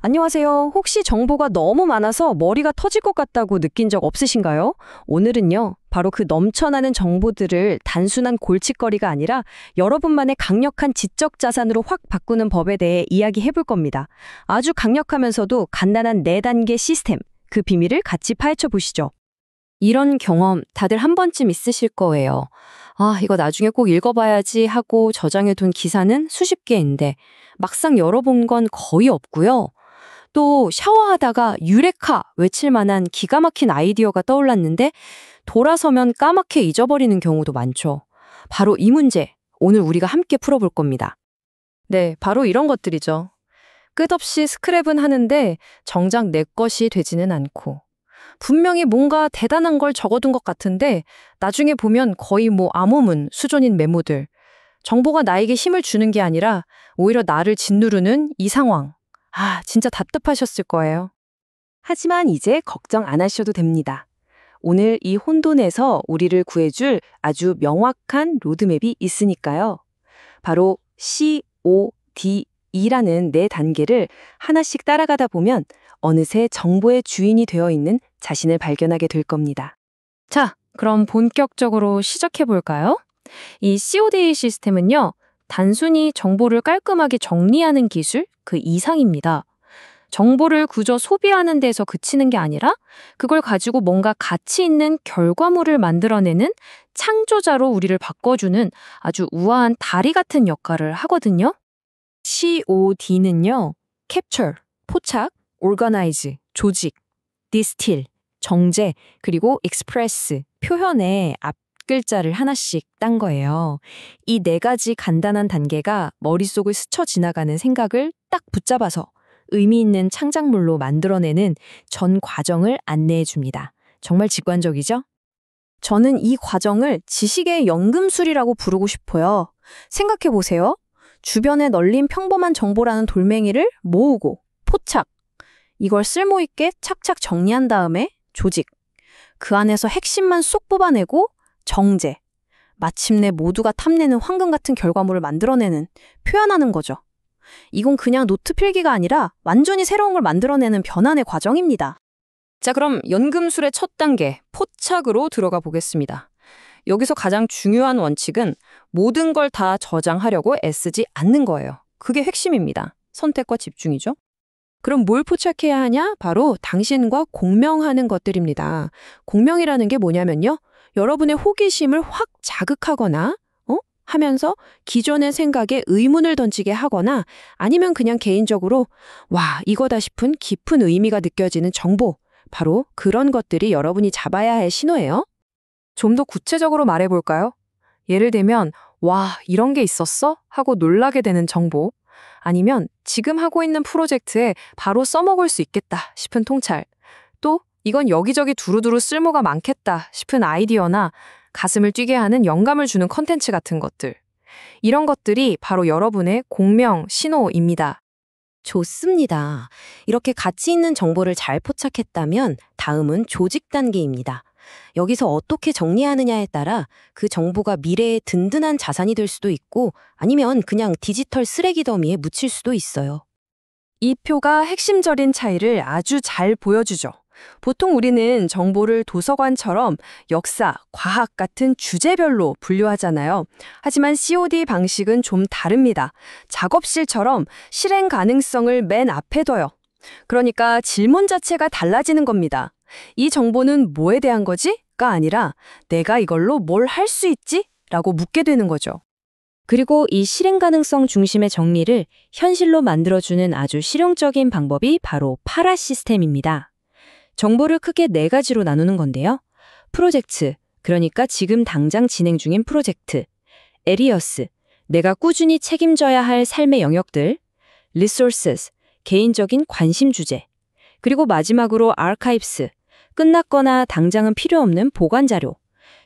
안녕하세요. 혹시 정보가 너무 많아서 머리가 터질 것 같다고 느낀 적 없으신가요? 오늘은요, 바로 그 넘쳐나는 정보들을 단순한 골칫거리가 아니라 여러분만의 강력한 지적 자산으로 확 바꾸는 법에 대해 이야기해 볼 겁니다. 아주 강력하면서도 간단한 4단계 시스템, 그 비밀을 같이 파헤쳐 보시죠. 이런 경험 다들 한 번쯤 있으실 거예요. 아, 이거 나중에 꼭 읽어봐야지 하고 저장해둔 기사는 수십 개인데 막상 열어본 건 거의 없고요. 또 샤워하다가 유레카 외칠 만한 기가 막힌 아이디어가 떠올랐는데 돌아서면 까맣게 잊어버리는 경우도 많죠. 바로 이 문제, 오늘 우리가 함께 풀어볼 겁니다. 네, 바로 이런 것들이죠. 끝없이 스크랩은 하는데 정작 내 것이 되지는 않고 분명히 뭔가 대단한 걸 적어둔 것 같은데 나중에 보면 거의 암호문 수준인 메모들. 정보가 나에게 힘을 주는 게 아니라 오히려 나를 짓누르는 이 상황. 아, 진짜 답답하셨을 거예요. 하지만 이제 걱정 안 하셔도 됩니다. 오늘 이 혼돈에서 우리를 구해줄 아주 명확한 로드맵이 있으니까요. 바로 CODE라는 4단계를 하나씩 따라가다 보면 어느새 정보의 주인이 되어 있는 자신을 발견하게 될 겁니다. 자, 그럼 본격적으로 시작해 볼까요? 이 CODE 시스템은요, 단순히 정보를 깔끔하게 정리하는 기술 그 이상입니다. 정보를 그저 소비하는 데서 그치는 게 아니라 그걸 가지고 뭔가 가치 있는 결과물을 만들어내는 창조자로 우리를 바꿔주는 아주 우아한 다리 같은 역할을 하거든요. COD는요, capture, 포착, organize, 조직, distill, 정제, 그리고 express, 표현의 앞 글자를 하나씩 딴 거예요. 이 4가지 간단한 단계가 머릿속을 스쳐 지나가는 생각을 딱 붙잡아서 의미 있는 창작물로 만들어내는 전 과정을 안내해 줍니다. 정말 직관적이죠? 저는 이 과정을 지식의 연금술이라고 부르고 싶어요. 생각해 보세요. 주변에 널린 평범한 정보라는 돌멩이를 모으고 포착, 이걸 쓸모있게 착착 정리한 다음에 조직, 그 안에서 핵심만 쏙 뽑아내고 정제, 마침내 모두가 탐내는 황금 같은 결과물을 만들어내는, 표현하는 거죠. 이건 그냥 노트 필기가 아니라 완전히 새로운 걸 만들어내는 변환의 과정입니다. 자, 그럼 연금술의 첫 단계, 포착으로 들어가 보겠습니다. 여기서 가장 중요한 원칙은 모든 걸 다 저장하려고 애쓰지 않는 거예요. 그게 핵심입니다. 선택과 집중이죠. 그럼 뭘 포착해야 하냐? 바로 당신과 공명하는 것들입니다. 공명이라는 게 뭐냐면요. 여러분의 호기심을 확 자극하거나 하면서 기존의 생각에 의문을 던지게 하거나 아니면 그냥 개인적으로 와, 이거다 싶은 깊은 의미가 느껴지는 정보. 바로 그런 것들이 여러분이 잡아야 할 신호예요. 좀 더 구체적으로 말해볼까요? 예를 들면 와, 이런 게 있었어? 하고 놀라게 되는 정보. 아니면 지금 하고 있는 프로젝트에 바로 써먹을 수 있겠다 싶은 통찰. 또 이건 여기저기 두루두루 쓸모가 많겠다 싶은 아이디어나 가슴을 뛰게 하는 영감을 주는 컨텐츠 같은 것들. 이런 것들이 바로 여러분의 공명 신호입니다. 좋습니다. 이렇게 가치 있는 정보를 잘 포착했다면 다음은 조직 단계입니다. 여기서 어떻게 정리하느냐에 따라 그 정보가 미래의 든든한 자산이 될 수도 있고 아니면 그냥 디지털 쓰레기 더미에 묻힐 수도 있어요. 이 표가 핵심적인 차이를 아주 잘 보여주죠. 보통 우리는 정보를 도서관처럼 역사, 과학 같은 주제별로 분류하잖아요. 하지만 COD 방식은 좀 다릅니다. 작업실처럼 실행 가능성을 맨 앞에 둬요. 그러니까 질문 자체가 달라지는 겁니다. 이 정보는 뭐에 대한 거지? 가 아니라 내가 이걸로 뭘 할 수 있지? 라고 묻게 되는 거죠. 그리고 이 실행 가능성 중심의 정리를 현실로 만들어주는 아주 실용적인 방법이 바로 파라 시스템입니다. 정보를 크게 4가지로 나누는 건데요. 프로젝트, 그러니까 지금 당장 진행 중인 프로젝트. 에리어스, 내가 꾸준히 책임져야 할 삶의 영역들. 리소스스, 개인적인 관심 주제. 그리고 마지막으로 아카이브스, 끝났거나 당장은 필요 없는 보관 자료.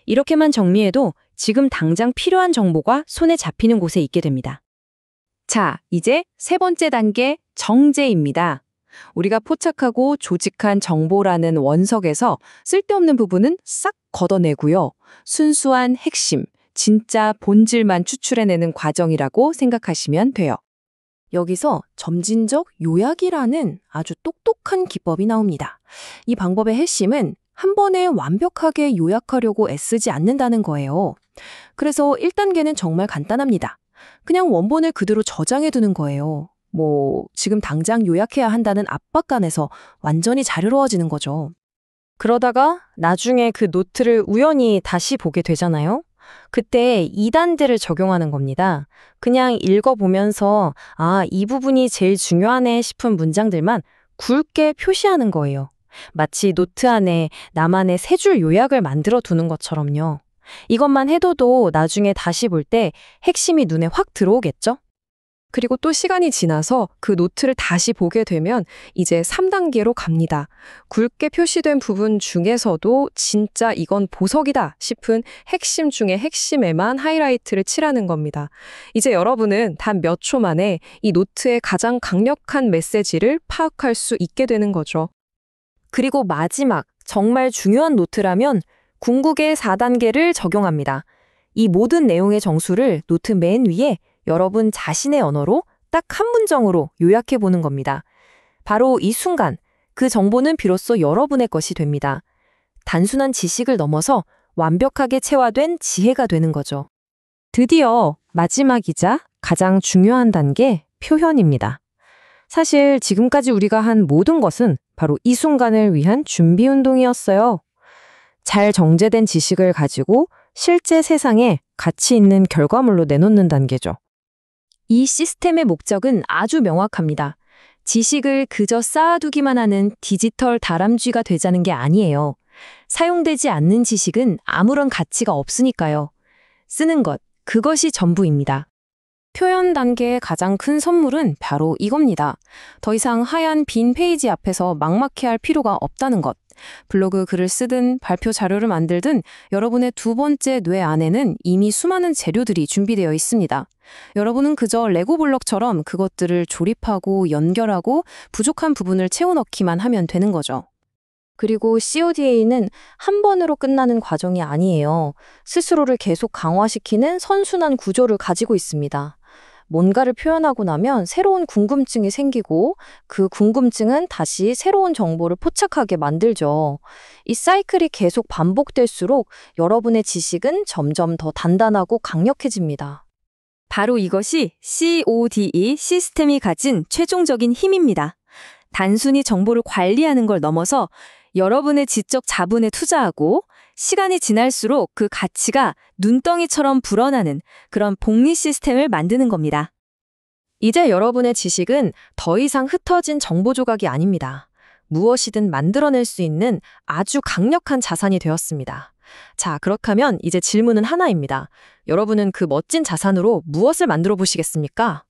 이렇게만 정리해도 지금 당장 필요한 정보가 손에 잡히는 곳에 있게 됩니다. 자, 이제 3번째 단계 정제입니다. 우리가 포착하고 조직한 정보라는 원석에서 쓸데없는 부분은 싹 걷어내고요. 순수한 핵심, 진짜 본질만 추출해내는 과정이라고 생각하시면 돼요. 여기서 점진적 요약이라는 아주 똑똑한 기법이 나옵니다. 이 방법의 핵심은 한 번에 완벽하게 요약하려고 애쓰지 않는다는 거예요. 그래서 1단계는 정말 간단합니다. 그냥 원본을 그대로 저장해 두는 거예요. 지금 당장 요약해야 한다는 압박감에서 완전히 자유로워지는 거죠. 그러다가 나중에 그 노트를 우연히 다시 보게 되잖아요. 그때 2단계를 적용하는 겁니다. 그냥 읽어보면서 이 부분이 제일 중요하네 싶은 문장들만 굵게 표시하는 거예요. 마치 노트 안에 나만의 3줄 요약을 만들어 두는 것처럼요. 이것만 해둬도 나중에 다시 볼 때 핵심이 눈에 확 들어오겠죠? 그리고 또 시간이 지나서 그 노트를 다시 보게 되면 이제 3단계로 갑니다. 굵게 표시된 부분 중에서도 진짜 이건 보석이다 싶은 핵심 중에 핵심에만 하이라이트를 칠하는 겁니다. 이제 여러분은 단 몇 초 만에 이 노트의 가장 강력한 메시지를 파악할 수 있게 되는 거죠. 그리고 마지막, 정말 중요한 노트라면 궁극의 4단계를 적용합니다. 이 모든 내용의 정수를 노트 맨 위에 여러분 자신의 언어로 딱 한 문장으로 요약해 보는 겁니다. 바로 이 순간 그 정보는 비로소 여러분의 것이 됩니다. 단순한 지식을 넘어서 완벽하게 체화된 지혜가 되는 거죠. 드디어 마지막이자 가장 중요한 단계, 표현입니다. 사실 지금까지 우리가 한 모든 것은 바로 이 순간을 위한 준비 운동이었어요. 잘 정제된 지식을 가지고 실제 세상에 가치 있는 결과물로 내놓는 단계죠. 이 시스템의 목적은 아주 명확합니다. 지식을 그저 쌓아두기만 하는 디지털 다람쥐가 되자는 게 아니에요. 사용되지 않는 지식은 아무런 가치가 없으니까요. 쓰는 것, 그것이 전부입니다. 표현 단계의 가장 큰 선물은 바로 이겁니다. 더 이상 하얀 빈 페이지 앞에서 막막해할 필요가 없다는 것. 블로그 글을 쓰든 발표 자료를 만들든 여러분의 두 번째 뇌 안에는 이미 수많은 재료들이 준비되어 있습니다. 여러분은 그저 레고 블록처럼 그것들을 조립하고 연결하고 부족한 부분을 채워 넣기만 하면 되는 거죠. 그리고 CODA는 한 번으로 끝나는 과정이 아니에요. 스스로를 계속 강화시키는 선순환 구조를 가지고 있습니다. 뭔가를 표현하고 나면 새로운 궁금증이 생기고 그 궁금증은 다시 새로운 정보를 포착하게 만들죠. 이 사이클이 계속 반복될수록 여러분의 지식은 점점 더 단단하고 강력해집니다. 바로 이것이 CODE 시스템이 가진 최종적인 힘입니다. 단순히 정보를 관리하는 걸 넘어서 여러분의 지적 자본에 투자하고 시간이 지날수록 그 가치가 눈덩이처럼 불어나는 그런 복리 시스템을 만드는 겁니다. 이제 여러분의 지식은 더 이상 흩어진 정보 조각이 아닙니다. 무엇이든 만들어낼 수 있는 아주 강력한 자산이 되었습니다. 자, 그렇다면 이제 질문은 하나입니다. 여러분은 그 멋진 자산으로 무엇을 만들어 보시겠습니까?